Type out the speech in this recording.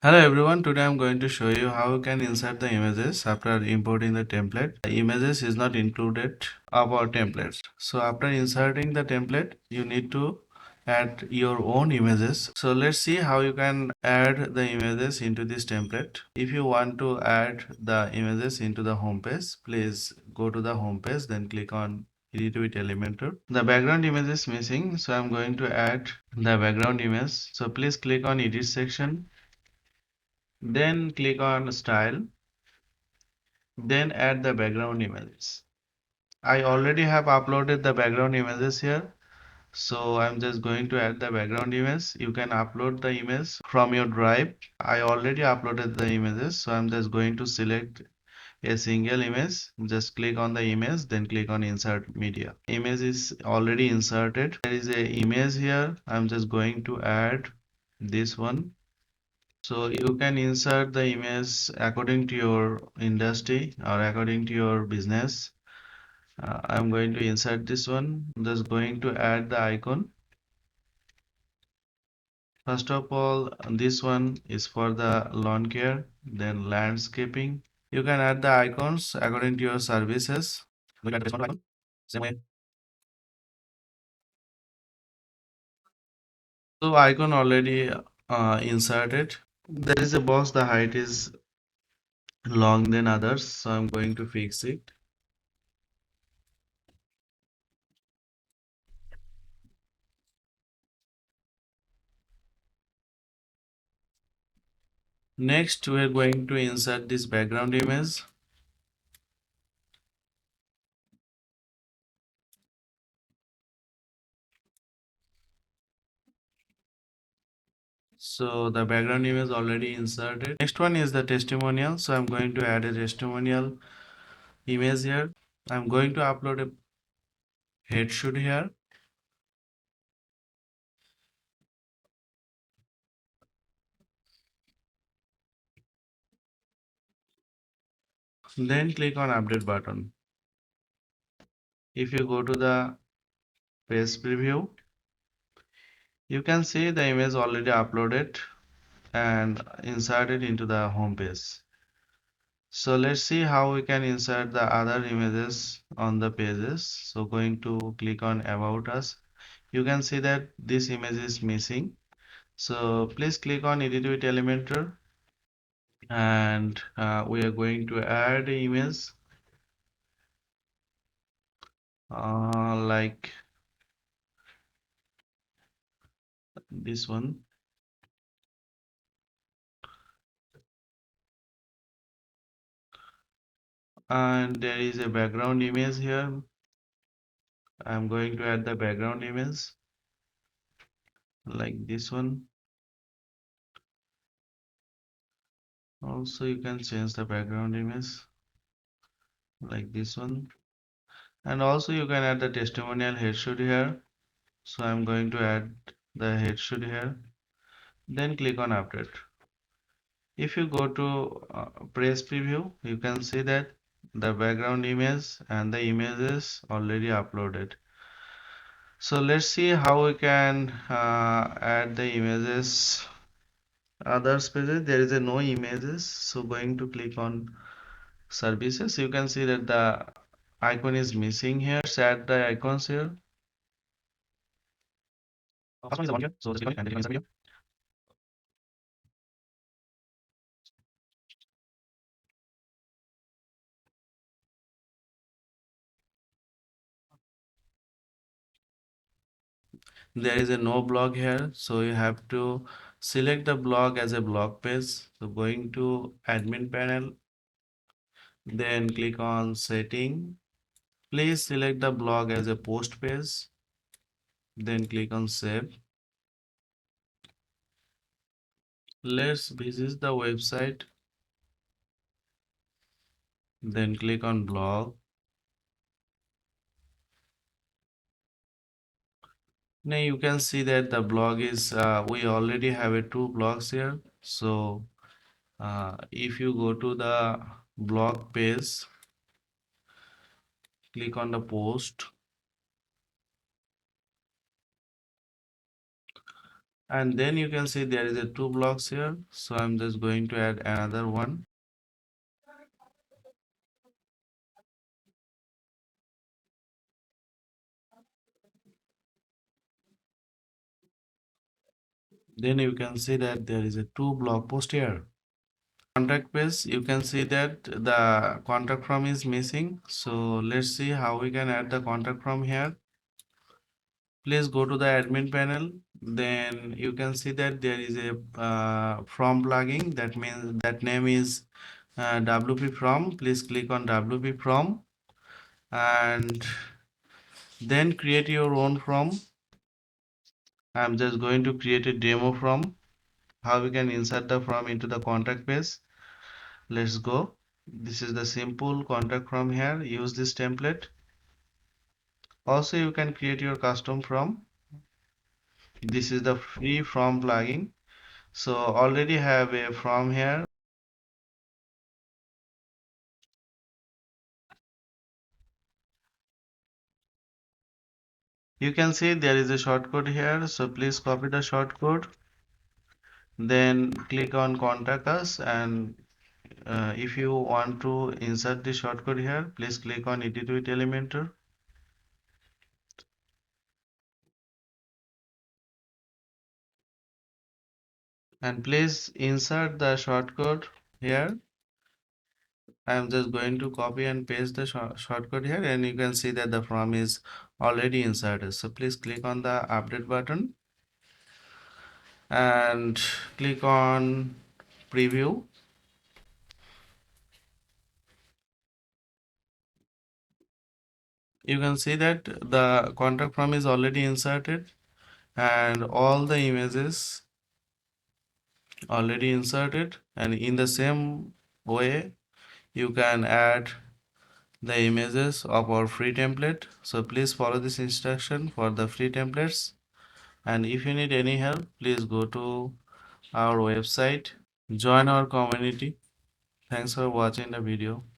Hello everyone, today I'm going to show you how you can insert the images after importing the template. The images is not included of our templates. So after inserting the template, you need to add your own images. So let's see how you can add the images into this template. If you want to add the images into the home page, please go to the home page, then click on Edit with Elementor. The background image is missing, so I'm going to add the background image. So please click on Edit section, then click on style, then add the background images. I already have uploaded the background images here, so I'm just going to add the background image. You can upload the image from your drive. I already uploaded the images, so I'm just going to select a single image. Just click on the image, then click on insert media. Image is already inserted. There is a image here. I'm just going to add this one. So you can insert the image according to your industry or according to your business. I'm going to insert this one. I'm just going to add the icon. First of all, this one is for the lawn care, then landscaping. You can add the icons according to your services. Look at this one icon. Same way. So icon already inserted. There is a box, the height is long than others, so I'm going to fix it. Next, we are going to insert this background image. So the background image already inserted. Next one is the testimonial. So I'm going to add a testimonial image here. I'm going to upload a headshot here. Then click on update button. If you go to the page preview, you can see the image already uploaded and inserted into the home page. So let's see how we can insert the other images on the pages. So going to click on About Us. You can see that this image is missing. So please click on Edit with Elementor, and we are going to add the image like this one. And there is a background image here. I'm going to add the background image like this one. Also, you can change the background image like this one. And also you can add the testimonial headshot here. So I'm going to add the headshot here. Then click on update. If you go to press preview, you can see that the background image and the images already uploaded. So let's see how we can add the images. Others pages, there is a no images. So going to click on services. You can see that the icon is missing here. Let's add the icons here. First one is the one here. So just click on it and click on insert video. There is a no blog here, so you have to select the blog as a blog page. So going to admin panel, then click on setting. Please select the blog as a post page, then click on save. Let's visit the website, then click on blog. Now you can see that the blog is we already have a two blogs here. So if you go to the blog page, click on the post. And then you can see there is a two blocks here, so I'm just going to add another one. Then you can see that there is a two blog post here. Contact page, you can see that the contact form is missing, so let's see how we can add the contact form here. Please go to the admin panel. Then you can see that there is a from plugin, that means that name is WP from. Please click on WP from and then create your own from. I'm just going to create a demo from how we can insert the from into the contact page. Let's go. This is the simple contact from here. Use this template. Also, you can create your custom from. This is the free from plugin. So already have a from here. You can see there is a shortcode here. So please copy the shortcode. Then click on contact us, and if you want to insert the shortcode here, please click on edit with Elementor. And please insert the shortcode here. I'm just going to copy and paste the shortcode here, and you can see that the form is already inserted. So please click on the update button and click on preview. You can see that the contact form is already inserted and all the images already inserted, and in the same way you can add the images of our free template. So please follow this instruction for the free templates, and if you need any help, please go to our website, join our community. Thanks for watching the video.